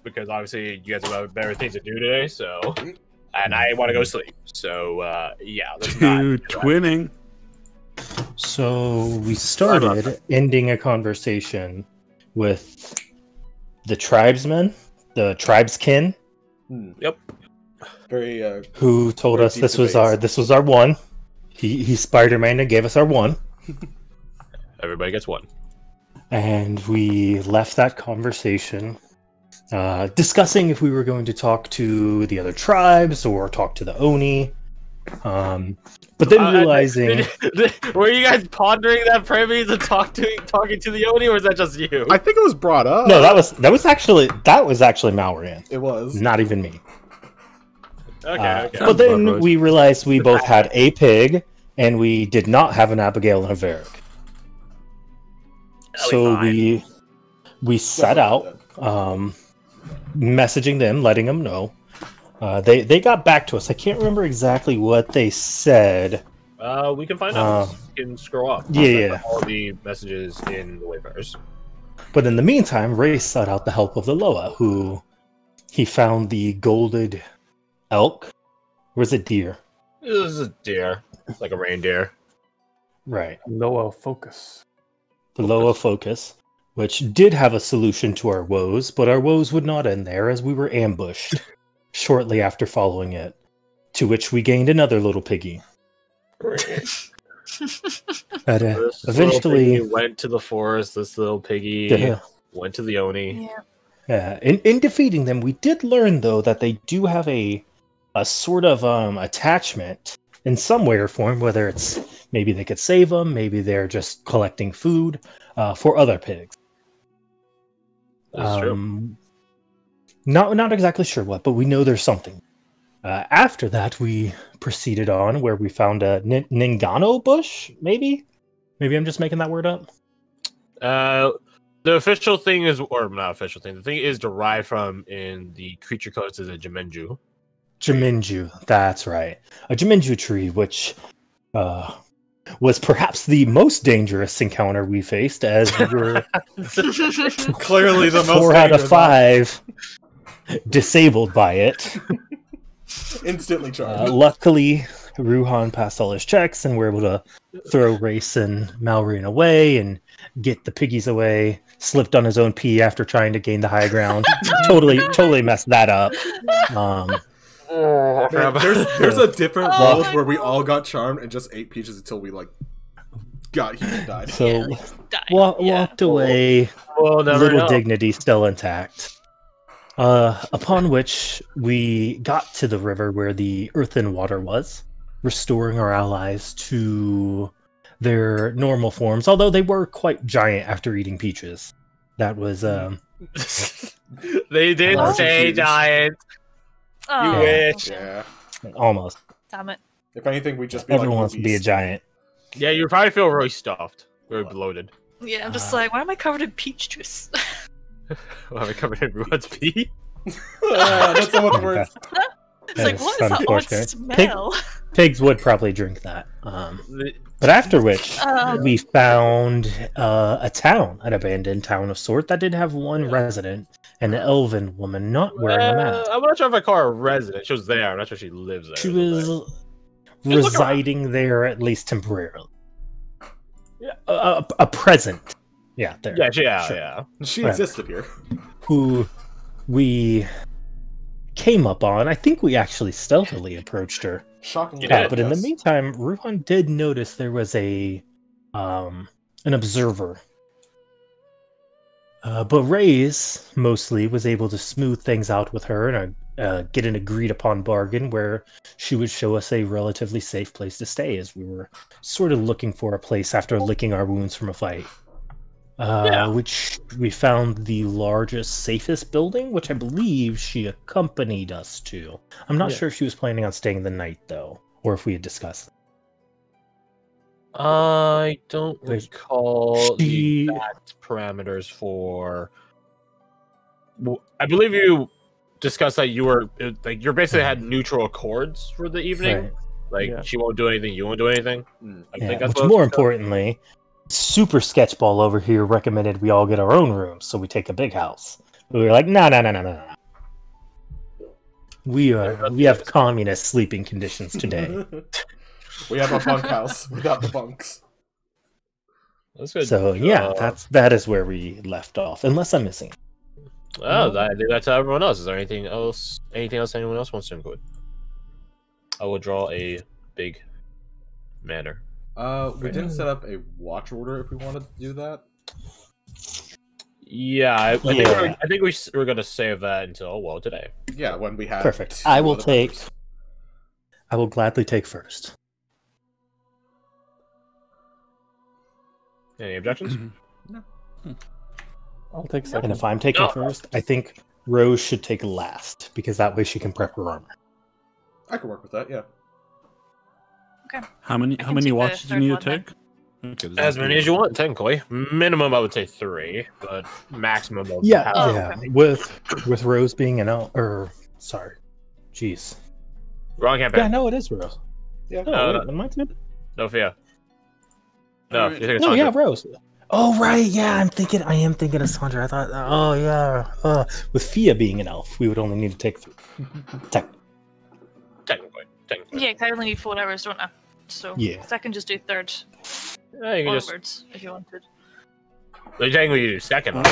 because obviously you guys have better things to do today. So, and I want to go sleep. So, yeah, let's not twinning. So we started ending a conversation with the tribesmen, the tribeskin. Yep. Very. Who told very us deep this was debates. our one. He Spider-Man and gave us our one. Everybody gets one. And we left that conversation discussing if we were going to talk to the other tribes or talk to the Oni. But then realizing... were you guys pondering that premise and talking to the Oni, or was that just you? I think it was brought up. No, that was actually Malrand. It was. Not even me. Okay. But then we realized we both had a pig, and we did not have an Abigail and a Varric. So we set out, messaging them, letting them know. They got back to us. I can't remember exactly what they said. We can find out. You can scroll up. Yeah. All the messages in the Wayfarers. But in the meantime, Ray sought out the help of the Loa, who he found the golded elk. Or was it deer? It was a deer, like a reindeer. Right. Loa focus. The Loa focus, which did have a solution to our woes, but our woes would not end there as we were ambushed shortly after following it, to which we gained another little piggy. But, eventually went to the forest. This little piggy went to the Oni. Yeah. In defeating them, we did learn though that they do have a sort of attachment in some way or form, whether it's maybe they could save them, maybe they're just collecting food for other pigs. That's true. Not exactly sure what, but we know there's something. After that, we proceeded on where we found a Ningano bush, maybe? Maybe I'm just making that word up? The official thing is, or not official thing, the thing is derived from, in the creature codes, is a Jimenju. Jimenju, that's right. A Jimenju tree, which was perhaps the most dangerous encounter we faced, as we were clearly the most 4 out of 5 disabled by it. Instantly charged. Luckily, Ruhan passed all his checks and we're able to throw Race and Malrine away and get the piggies away. Slipped on his own pee after trying to gain the high ground. totally messed that up. There's a different world where we all got charmed and just ate peaches until we got huge and died. So walked away, little dignity still intact. Upon which we got to the river where the earthen water was, restoring our allies to their normal forms, although they were quite giant after eating peaches. That was they did say giant. You wish. Yeah. Almost. Damn it. If anything, we'd just be Everyone wants to be a giant. Yeah, you probably feel really stuffed. Very bloated. Yeah, I'm just like, why am I covered in peach juice? Well, we covered in Ruhan's pee? That's so much worse. It's like, what is that odd smell? Pigs would probably drink that. But after which, we found a town, an abandoned town of sort, that did have one resident, an elven woman not wearing a mask. I'm not sure if I call her a resident. She was there. I'm not sure she lives there. She was residing there, at least temporarily. A present. Yeah, there. Yeah. She existed here. Who we came up on. I think we actually stealthily approached her. Shockingly. But in the meantime, Ruhan did notice there was an observer. But Reyes mostly was able to smooth things out with her and get an agreed upon bargain where she would show us a relatively safe place to stay, as we were sort of looking for a place after licking our wounds from a fight. Which we found the largest, safest building, which I believe she accompanied us to. I'm not sure if she was planning on staying the night, though, or if we had discussed it. I don't recall the exact parameters for... I believe you discussed that you were... you're basically had neutral accords for the evening. Right. She won't do anything, you won't do anything. I think that's which, more importantly... Super Sketchball over here recommended we all get our own rooms, so we take a big house, We were like, no. We have communist sleeping conditions today. We have a bunkhouse without the bunks. That's good. So yeah, that is where we left off. Unless I'm missing. Oh, I do that to everyone else. Is there anything else? Anything else anyone else wants to include? I will draw a big manor. We didn't set up a watch order if we wanted to do that. Yeah, I think we're gonna save that until today. Yeah, when we have perfect. I will gladly take first. Any objections? No. I'll take second. And if I'm taking first, I think Rose should take last because that way she can prep her armor. I can work with that. Yeah. Okay. How many watches do you need to take? Okay, as many as you want, technically. Minimum, I would say 3, but maximum of Okay. With Rose being an sorry, jeez, wrong campaign. Yeah, no, it is Rose. Yeah. Am I good? No fear. No, Alright. you think it's No, Sandra. yeah, Rose. Oh right, yeah. I am thinking of Sandra. I thought, oh yeah. With Fia being an elf, we would only need to take 3. Technically. Yeah, 'cause I only need 4 hours, don't I? So Yeah. I can just do third Yeah, you can just. onwards if you wanted. Technically, you do second.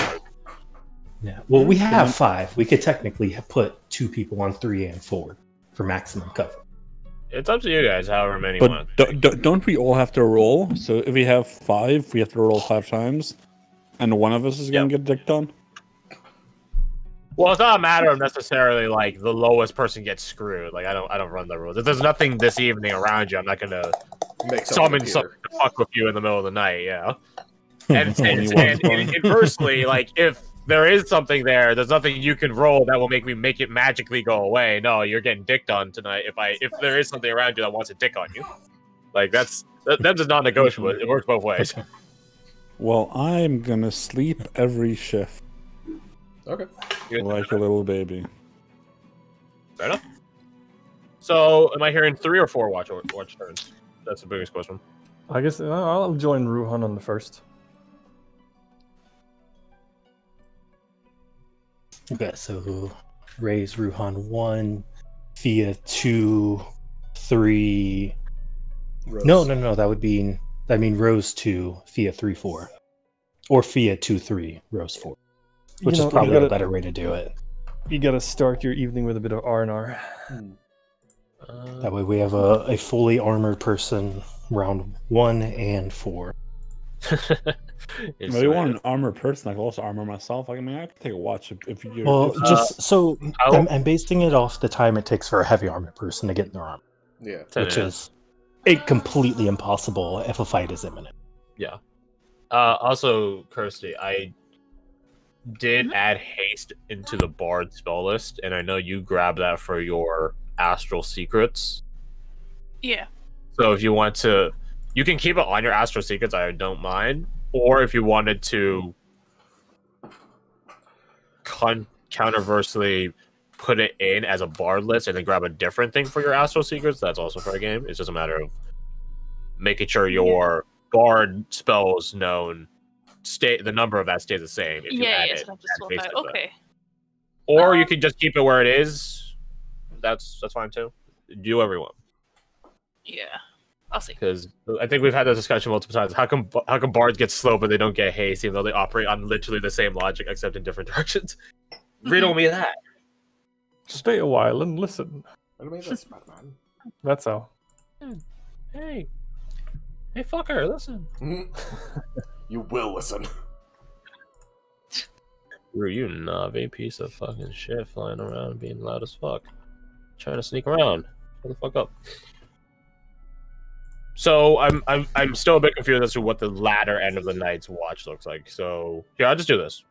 Yeah. Well, we have 5. We could technically put 2 people on 3 and 4 for maximum cover. It's up to you guys, however many you want. But don't we all have to roll? So if we have 5, we have to roll 5 times, and one of us is gonna get dicked on. Well, it's not a matter of necessarily like the lowest person gets screwed. Like I don't run the rules. If there's nothing this evening around you, I'm not gonna summon something to fuck with you in the middle of the night. Yeah. And inversely, like if there is something there, there's nothing you can roll that will make it magically go away. No, you're getting dicked on tonight. If there is something around you that wants to dick on you, like that's just non-negotiable. It works both ways. Well, I'm gonna sleep every shift. Okay. Like a little baby. Fair enough. So, am I hearing 3 or 4 watch turns? That's the biggest question. I guess I'll join Ruhan on the first. Okay, so Ray's Ruhan 1, Fia 2, 3. Rose. No, that would be Rose 2, Fia 3, 4, or Fia 2, 3, Rose 4, which is probably a better way to do it. You gotta start your evening with a bit of R&R. That way we have a fully armored person round 1 and 4. If you want an armored person, I can also armor myself. I can take a watch if you. Well, I'm basing it off the time it takes for a heavy armored person to get in their armor. Yeah. Which is completely impossible if a fight is imminent. Yeah. Also, Kirsty, I did add haste into the Bard spell list, and I know you grabbed that for your Astral Secrets. Yeah. So if you want to, you can keep it on your Astral Secrets, I don't mind. Or if you wanted to counterversely put it in as a Bard list and then grab a different thing for your Astral Secrets, that's also for a game. It's just a matter of making sure your Bard spells known the number of that stays the same. If you add it, so I have to swap out. Okay. Or you can just keep it where it is. That's fine too. Do whatever you want. Yeah, I'll see. Because I think we've had this discussion multiple times. How come bards get slow but they don't get haste, even though they operate on literally the same logic except in different directions? Riddle me that. Stay a while and listen. What do you mean that's Batman? That's all. Hey, fucker, listen. You will listen. You Navi piece of fucking shit flying around being loud as fuck. Trying to sneak around. Shut the fuck up. So I'm still a bit confused as to what the latter end of the night's watch looks like. So yeah, I'll just do this.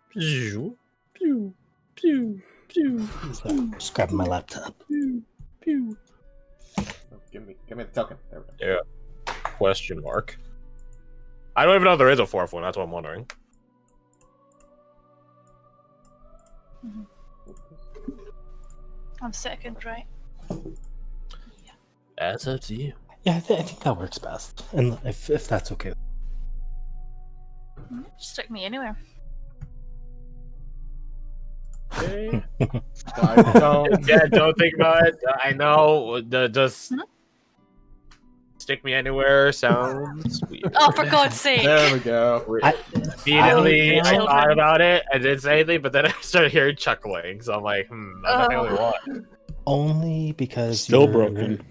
Just grabbing my laptop. Oh, give me the token. There we go. Yeah. Question mark. I don't even know if there is a 4th one. That's what I'm wondering. I'm second, right? That's up to you. Yeah, I think that works best, and if that's okay. Just stick me anywhere. Okay. Don't. Yeah, don't think about it. I know. Just stick me anywhere sounds weird. Oh, for God's sake! There we go. Immediately, I Children. thought about it. I didn't say anything, but then I started hearing chuckling. So I'm like, I'm not the only one. Only because Still you're broken.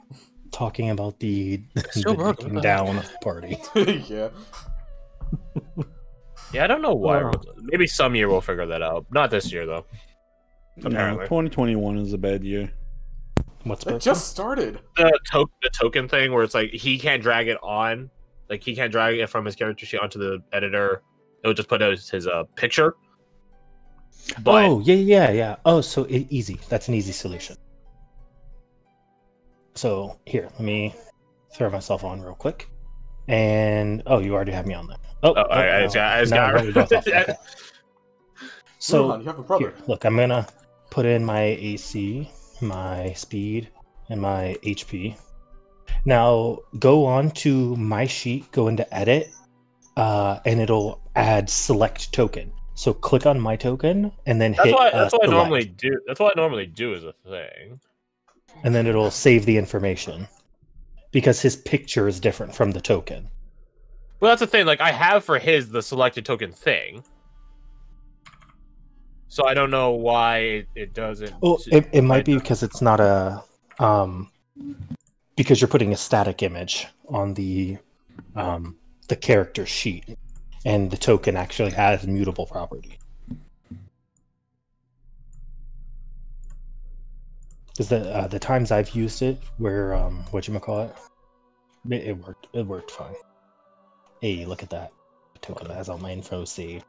talking about the Still the broken. taking down of the party. Yeah. Yeah, I don't know why. Wow. Maybe some year we'll figure that out. Not this year though. No, Apparently. 2021 is a bad year. What's It broken? just started. The token thing where it's like he can't drag it on, like he can't drag it from his character sheet onto the editor. It'll just put out his picture. But Oh yeah. Oh, so easy. That's an easy solution. So here, let me throw myself on real quick. And oh, you already have me on there. I just got no, we both off. Okay. So Rohan, you have a brother. here, look, I'm gonna put in my AC, my speed, and my HP. Now go on to my sheet, go into edit, and it'll add select token. So click on my token and then that's hit what I select. normally do. That's what I normally do as a thing. And then it'll save the information. Because his picture is different from the token. Well, that's the thing. Like I have for his the selected token thing. So I don't know why it doesn't. Well, it might be because it's not a because you're putting a static image on the character sheet, and the token actually has mutable property. Because the times I've used it, where whatchamacallit, it worked fine. Hey, look at that. The token has all my info saved.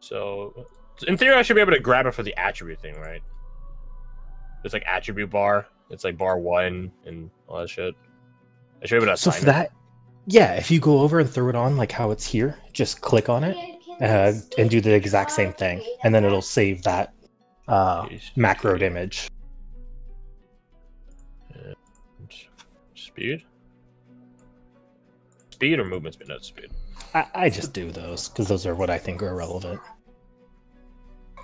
So in theory, I should be able to grab it for the attribute thing, right? It's like attribute bar. It's like bar 1 and all that shit. I should be able to So assign for that, yeah, if you go over and throw it on like how it's here, just click on it and do the exact same thing, and then it'll save that macroed image. Speed? Speed or movement speed? No, speed. I just do those because those are what I think are relevant.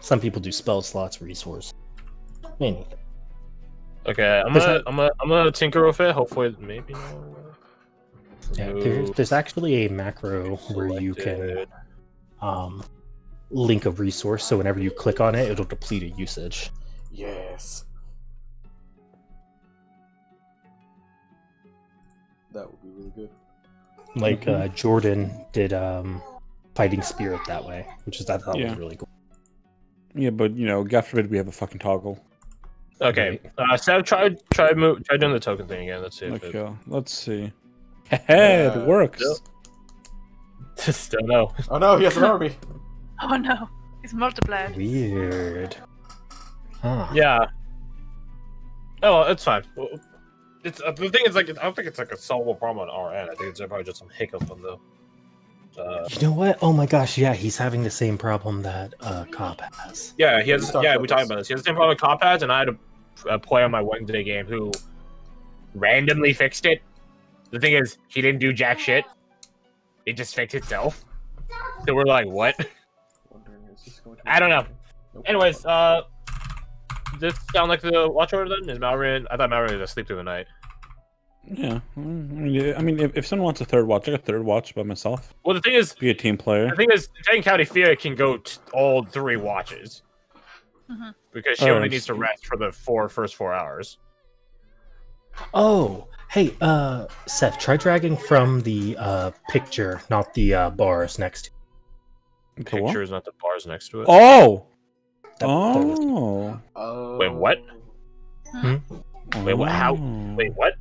Some people do spell slots, resource, anything. Okay, I'm gonna tinker with it. Hopefully, maybe. No. Yeah, there's actually a macro where you can link a resource, so whenever you click on it, it'll deplete a usage. Yes. That would be really good. Like Jordan did Fighting Spirit that way, which is I thought Yeah. was really cool. Yeah, but you know, God forbid we have a fucking toggle. Okay, Sam, try doing the token thing again. Let's see. If Okay, let's see. Hey, it works. Still no. Oh no, he has an army. Oh no, he's multiplied. Weird. Huh. Yeah. Oh, it's fine. Well, it's the thing is like I don't think it's like a solvable problem on our end. I think it's probably just some hiccup on the. You know what? Oh my gosh, yeah, he's having the same problem that Cop has. Yeah, he has. We talked Yeah, about we talked this. about this. He has the same problem with cop pads, and I had a player on my Wednesday game who randomly fixed it. The thing is, he didn't do jack shit. It just fixed itself. So we're like, what? I don't know. Anyways, does this sound like the watch order then? Is Malrin? I thought Malrin was asleep through the night. Yeah, I mean, if someone wants a third watch, I got a third watch by myself. Well, the thing is, Be a team player. the thing is, Jane County Fear can go all 3 watches because she Oh, only needs to rest for the first 4 hours. Oh, hey, Seth, try dragging from the picture, not the bars next to The what? Pictures, not the bars next to it. Oh! that. Wait, what? Wait, what? How? Wait, what?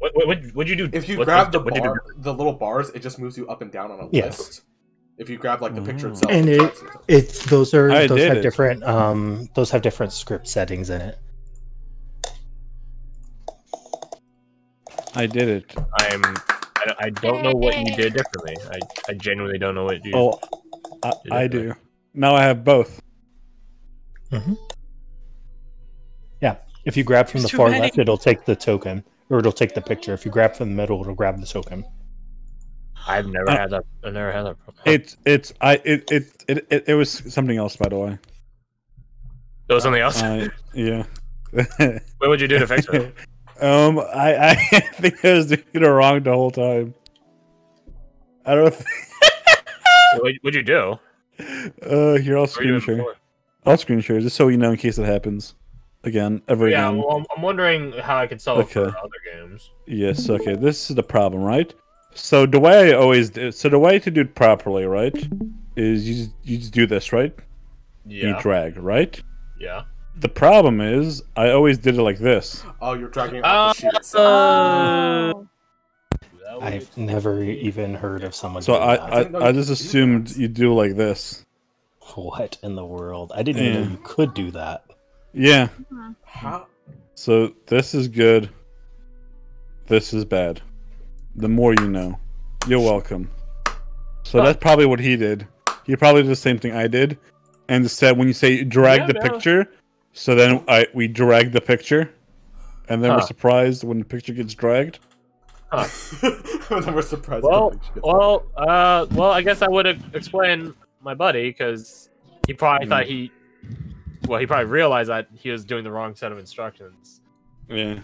What'd you do? If you What- grab what'd you do? the little bars, it just moves you up and down on a Yes. list. If you grab like the picture Oh. itself, And it it- tracks it. It's those I did have it. different those have different script settings in it. I did it. I don't know what you did differently. I genuinely don't know what you. Oh, I do. Now I have both. Yeah, if you grab from There's the too far many. left, it'll take the token, or it'll take the picture. If you grab from the middle, it'll grab the token. I've never had that. I've never had that problem. It was something else, by the way. There was something else. Yeah. What would you do to fix it? I think I was doing it wrong the whole time. I don't. What'd you do? Here, I'll screen share. I'll screen share just so you know in case it happens again. Yeah, well, I'm wondering how I could solve it for other games. Yes. Okay. This is the problem, right? So the way I always do, the way to do it properly, right, is you just do this, right? Yeah. You drag, right? Yeah. The problem is I always did it like this. Oh, you're dragging off the sheet itself. I've never even heard of someone. So doing that. I just assumed you do like this. What in the world? I didn't even know you could do that. Yeah. How? So this is good. This is bad. The more you know. You're welcome. So that's probably what he did. He probably did the same thing I did. And instead, when you say drag the picture, so then we drag the picture, and then we're surprised when the picture gets dragged. Then we're surprised. Well, I guess I would explain my buddy because he probably thought he probably realized that he was doing the wrong set of instructions. Yeah.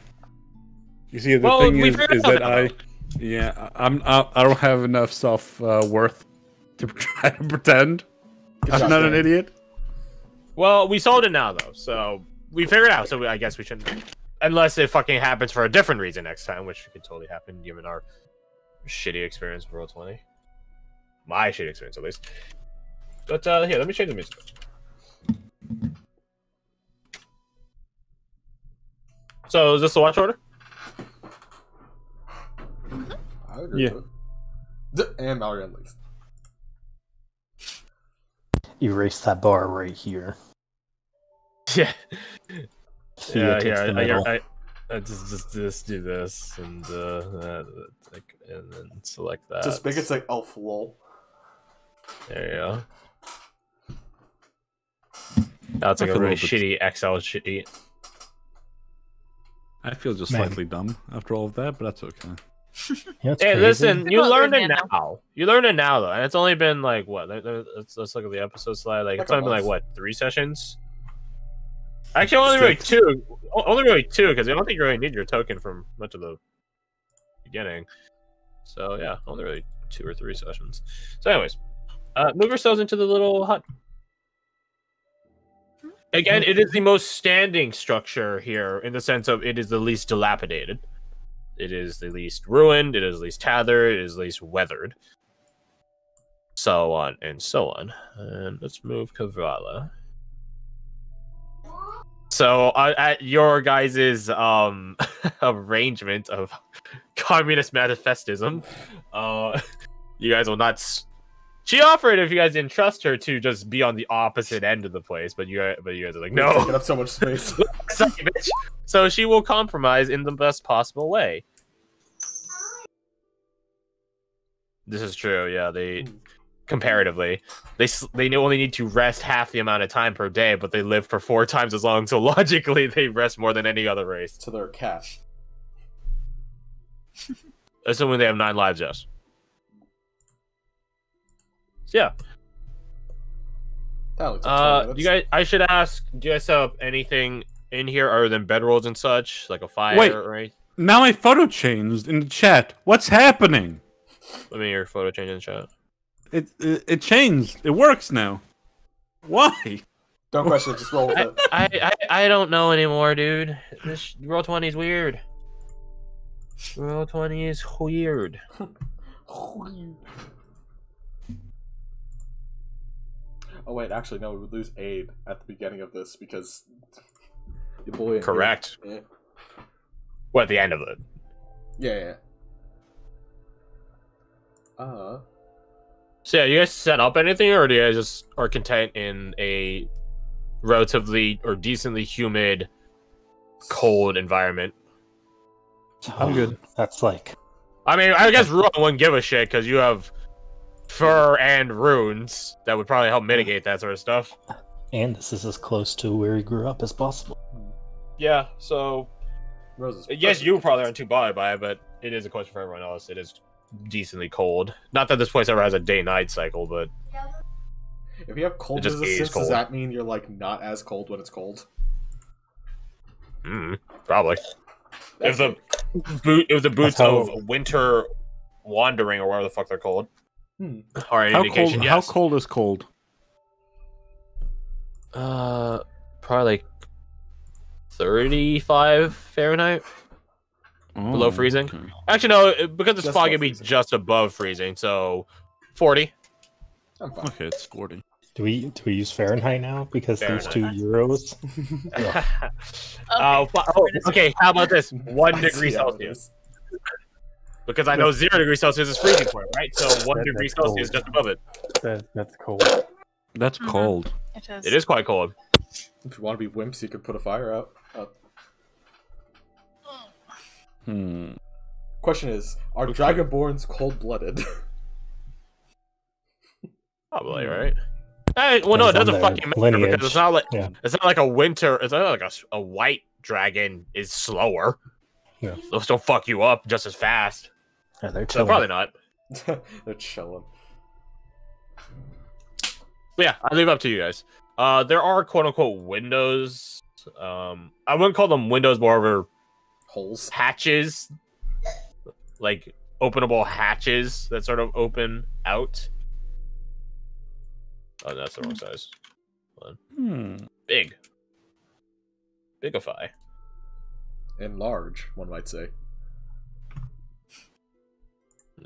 You see, the thing is that I don't have enough self worth to try to pretend I'm not an idiot. Well, we solved it now though, so we figured it out. So I guess we shouldn't, unless it fucking happens for a different reason next time, which could totally happen given our shitty experience with Roll20. My shitty experience, at least. But here, let me change the music. So is this the watch order? I agree with it. And Mallory at least. Erase that bar right here. Yeah. Thea takes the middle. I just do this and and then select that. Just make it say elf lol. There you go. That's like a really shitty Excel sheet. I feel just slightly dumb after all of that, but that's okay. Hey, listen, you learned it now. You learned it now, though, and it's only been like what? Let's look at the episode slide. Like it's only been like what, 3 sessions? Actually, only really 2. Only really 2, because I don't think you really need your token from much of the beginning. So yeah, only really 2 or 3 sessions. So, anyways, move yourselves into the little hut. Again, it is the most standing structure here in the sense of it is the least dilapidated. It is the least ruined, it is the least tethered, it is the least weathered. So on and so on. And let's move Kavala. So at your guys' arrangement of communist manifestism, you guys will not... She offered if you guys didn't trust her to just be on the opposite end of the place, but you guys are like, no. Taking up so much space. So she will compromise in the best possible way. This is true, yeah. They comparatively, they only need to rest half the amount of time per day, but they live for 4 times as long. So logically, they rest more than any other race. So they're a cat. Assuming they have 9 lives, yes. So, yeah. You guys, I should ask, do you guys set up anything in here other than bedrolls and such, like a fire or anything? Now my photo changed in the chat. What's happening? Let me hear your photo change in the chat. It changed. It works now. Why? Don't question it. Just roll with it. I don't know anymore, dude. This Roll20 is weird. Roll20 is weird. Oh wait, actually no, we would lose Abe at the beginning of this because the boy. Correct. Yeah. What, at the end of it? Yeah. So yeah, you guys set up anything, or do you guys just are content in a relatively or decently humid, cold environment? I'm good. That's like... I mean, I guess Ruin wouldn't give a shit because you have fur and runes that would probably help mitigate that sort of stuff. And this is as close to where he grew up as possible. Yeah, so... Yes, you probably aren't too bothered by it, but it is a question for everyone else. It is decently cold. Not that this place ever has a day-night cycle, but... If you have cold It just is resistance, cold. does that mean you're like not as cold when it's cold? Probably. That's If the boots how- of winter wandering or whatever the fuck they're called are an How indication. cold? Yes. How cold is cold? Probably like 35 Fahrenheit. Below freezing? Okay. Actually, no, because it's Just foggy, above it'd be freezing. just above freezing. So 40. I'm fine. Okay, it's 40. Do we use Fahrenheit now because these two Fahrenheit. euros? Okay, how about this? 1 I degree see how it Celsius. is. Because I know 0 degree Celsius is freezing point, right? So 1 That- degree that's Celsius cold. just above it. That's cold. That's Mhm. cold. It is. It is quite cold. If you want to be wimps, you could put a fire out. Question is, are Dragonborns cold-blooded? Probably, right? Well, no, it Depends on doesn't their fucking matter lineage. because it's not like Yeah. it's not like a winter. It's not like a white dragon is slower. Yeah. They'll still fuck you up just as fast. Yeah, they're So chilling. probably not. They're chilling. But yeah, I leave it up to you guys. There are quote unquote windows. I wouldn't call them windows, more of Holes. hatches, like openable hatches that sort of open out. Oh, that's the wrong size. Big. Bigify. And large, one might say.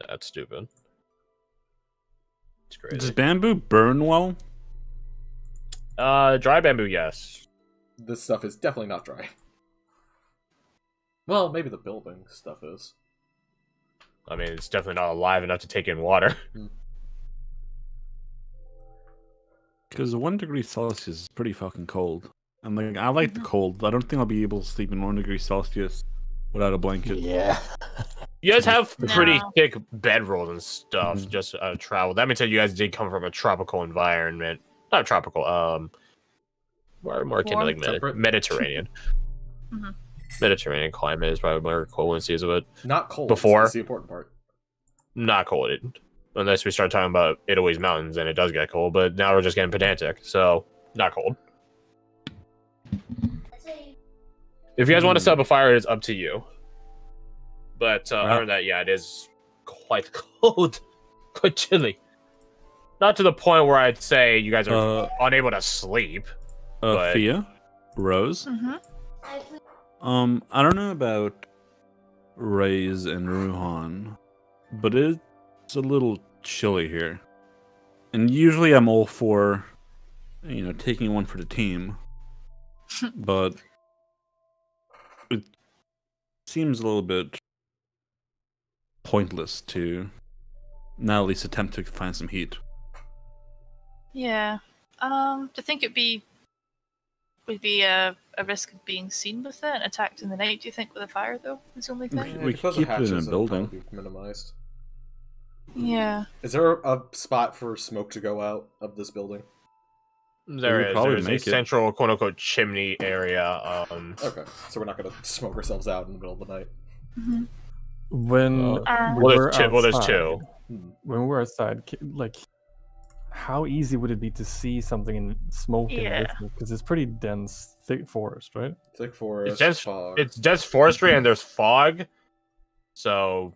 That's stupid. It's Does crazy. bamboo burn well? Dry bamboo, yes. This stuff is definitely not dry. Well, maybe the building stuff is. I mean, it's definitely not alive enough to take in water. Because 1 degree Celsius is pretty fucking cold. And like, I like the cold. I don't think I'll be able to sleep in 1 degree Celsius without a blanket. Yeah. You guys have No. pretty thick bedrolls and stuff. Mhm. Just travel. That means that you guys did come from a tropical environment. Not tropical. More akin to like Temperate? Mediterranean. Mhm. Mediterranean climate is probably more equivalencies of it. Not cold. Before. That's the important part. Not cold, unless we start talking about Italy's mountains, and it does get cold. But now we're just getting pedantic, so not cold. If you guys want to set up a fire, it's up to you. But other than that, yeah, it is quite cold, quite chilly. Not to the point where I'd say you guys are unable to sleep. but- Thea? Rose? Mm-hmm. I don't know about Raze and Ruhan, but it's a little chilly here. And usually I'm all for, taking one for the team. But it seems a little bit pointless to now at least attempt to find some heat. Yeah. Do you think would be a risk of being seen with it and attacked in the night? Do you think with a fire though? Is the only thing. We because of keep it in a hatches, it'll building. probably be minimized. Yeah. Is there a spot for smoke to go out of this building? There would is. probably There's a make it. central quote unquote chimney area. Okay, so we're not gonna smoke ourselves out in the middle of the night. Mm-hmm. When we Well, were there's outside- two. When we're outside, like, how easy would it be to see something in smoke Yeah. because it's pretty dense, thick forest, right? Thick forest, It's dense. fog. It's dense forestry and there's fog. So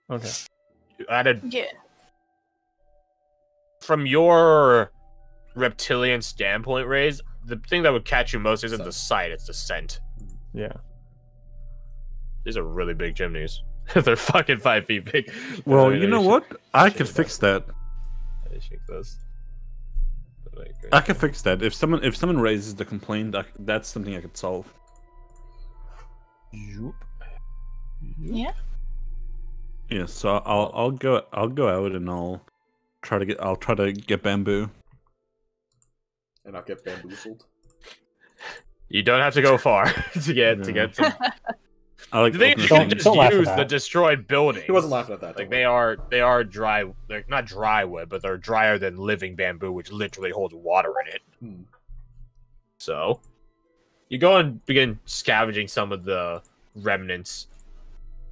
Okay. added Yeah. from your reptilian standpoint, Raze, the thing that would catch you most isn't the sight; it's the scent. Yeah. These are really big chimneys. They're fucking 5 feet big. Well, Let me you know sh- what? I shake could that. fix that. Let me shake this. I could fix that. If someone raises the complaint, that's something I could solve. Yeah. Yeah, so I'll go out and I'll try to get bamboo. And I'll get bamboozled. You don't have to go far to get some. I like The thing open is, the you thing. can just Don't laugh at use the that. destroyed buildings. He wasn't laughing at that. Like don't they are dry. They're not dry wood, but they're drier than living bamboo, which literally holds water in it. worry. So you go and begin scavenging some of the remnants.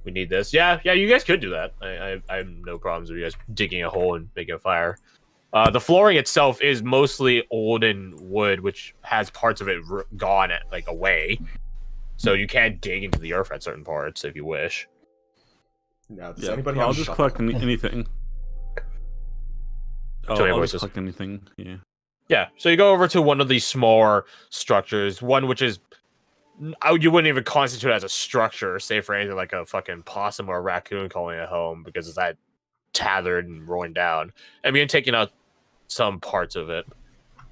We need this. Yeah. You guys could do that. I have no problems with you guys digging a hole and making a fire. The flooring itself is mostly olden wood, which has parts of it gone like away. So you can't dig into the earth at certain parts if you wish. Now, does Yeah, anybody I'll have a just shovel? collect anything. Oh, Joey I'll just voices. collect anything. Yeah. Yeah, so you go over to one of these smaller structures, one which is you wouldn't even constitute as a structure, say for anything like a fucking possum or a raccoon calling it home, because it's that tethered and rolling down. And begin taking out some parts of it,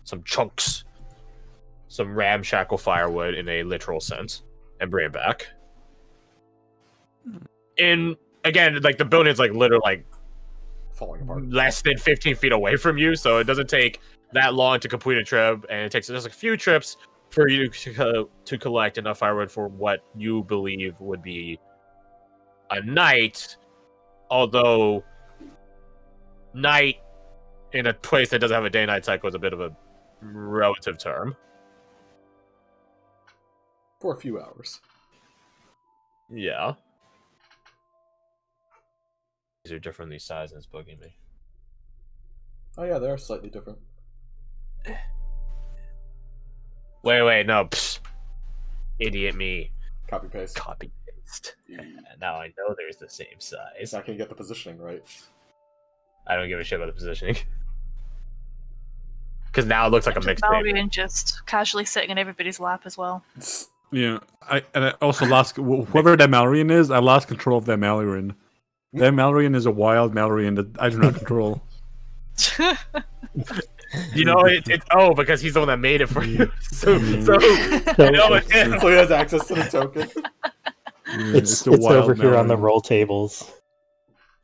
some chunks, some ramshackle firewood in a literal sense, and bring it back. And again, like the building's like literally like Falling apart. less than 15 feet away from you, so it doesn't take that long to complete a trip, and it takes just a few trips for you to collect enough firewood for what you believe would be a night, although night in a place that doesn't have a day-night cycle is a bit of a relative term. For a few hours. Yeah. These are different, these sizes, and it's bugging me. Oh yeah, they are slightly different. Wait, no. Psst. Idiot me. Copy paste. Copy paste. Now I know there's the same size. Not gonna get the positioning right. I don't give a shit about the positioning. Because now it looks like a mixed baby. And just casually sitting in everybody's lap as well. Yeah. I also lost whoever that Mallorean is. I lost control of that Mallorean. That Mallorean is a wild Mallorean that I do not control. You know, because he's the one that made it for you. So you know, So he has access to the token. It's over here on the roll tables.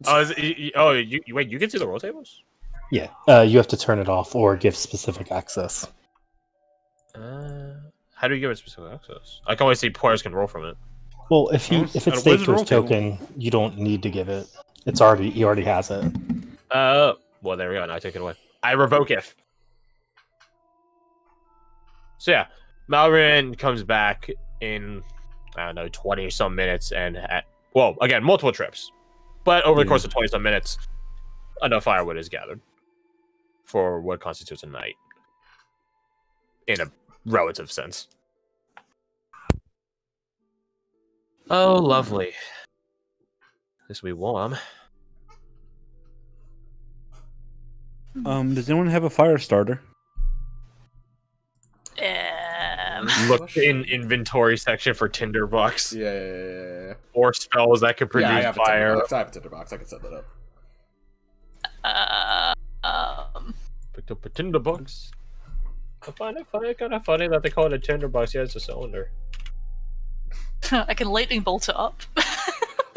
Oh, wait, you can see the roll tables? Yeah, you have to turn it off or give specific access. How do you give it specific access? I can only see players can roll from it. Well, if it's where's saved the to his roll table? token, you don't need to give it. He already has it. Well, there we go. Now I take it away. I revoke it. So yeah, Malrin comes back in, I don't know, 20 or some minutes, and again, multiple trips. But over the course of 20 some minutes, enough firewood is gathered for what constitutes a night. In a relative sense. Oh, lovely. This will be warm. Does anyone have a fire starter? Look in inventory section for tinderbox. Yeah. Or spells that could produce I have fire. I have a tinderbox. I can set that up. Picked up a tinderbox. I find it kind of funny that they call it a tinderbox. Yeah, it's a cylinder. I can lightning bolt it up.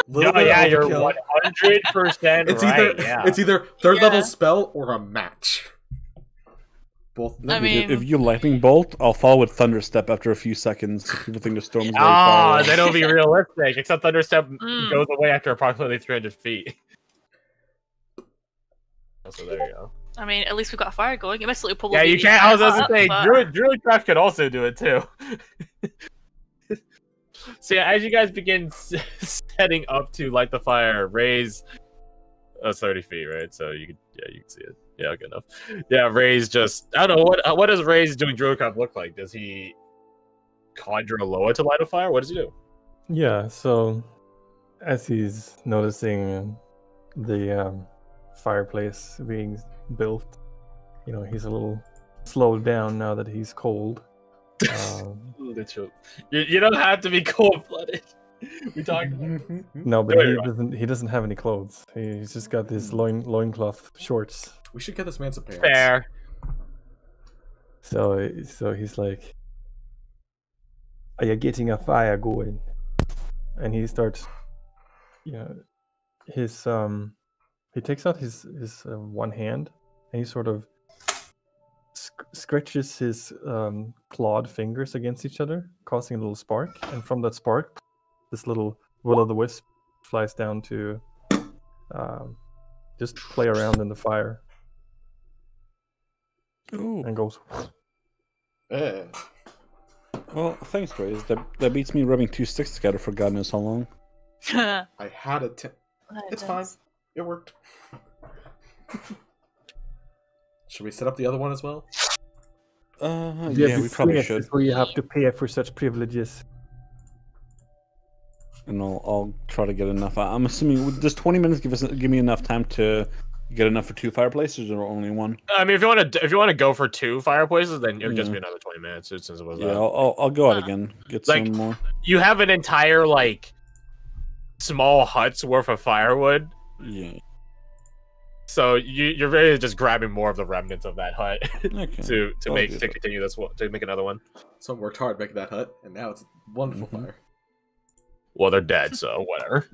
Yeah, you're 100% It's right. It's either third level spell or a match. Both. I mean, if you lightning bolt, I'll follow with thunderstep after a few seconds. People think the storm's very far away. Then it'll be realistic. Except thunderstep goes away after approximately 300 feet. So there you go. I mean, at least we've got a fire going. It might still probably. Yeah, you can't. I was going to say, Druidcraft could also do it too. So yeah, as you guys begin setting up to light the fire, Ray's 30 feet, right? So you can see it. Yeah, good enough. Yeah, Ray's just, I don't know, what does Ray's doing Druidcraft look like? Does he conjure a Loa to light a fire? What does he do? Yeah, so as he's noticing the fireplace being built, he's a little slowed down now that he's cold. You don't have to be cold-blooded. We talked about this. No, but he doesn't have any clothes. He's just got this loincloth shorts. We should get this man some pants. Fair. So he's like, "Are you getting a fire going?" And he starts, his he takes out his one hand and he sort of scratches his clawed fingers against each other, causing a little spark. And from that spark, this little will-o'-the-wisp flies down to just play around in the fire. Ooh. And goes. Well, thanks, Grace. That beats me rubbing two sticks together for God knows how long. I had a It's fine. It worked. Should we set up the other one as well? Yeah, we probably should. Where you have to pay for such privileges. And I'll try to get enough. I'm assuming does 20 minutes give me enough time to get enough for 2 fireplaces or only 1? I mean, if you want to go for 2 fireplaces, then it would just be another 20 minutes since it was. Yeah, I'll go out again. Get some more. You have an entire like small hut's worth of firewood. Yeah. So you're really just grabbing more of the remnants of that hut Okay. to continue this one, to make another one. Someone worked hard making that hut, and now it's a wonderful fire. Well, they're dead, so whatever.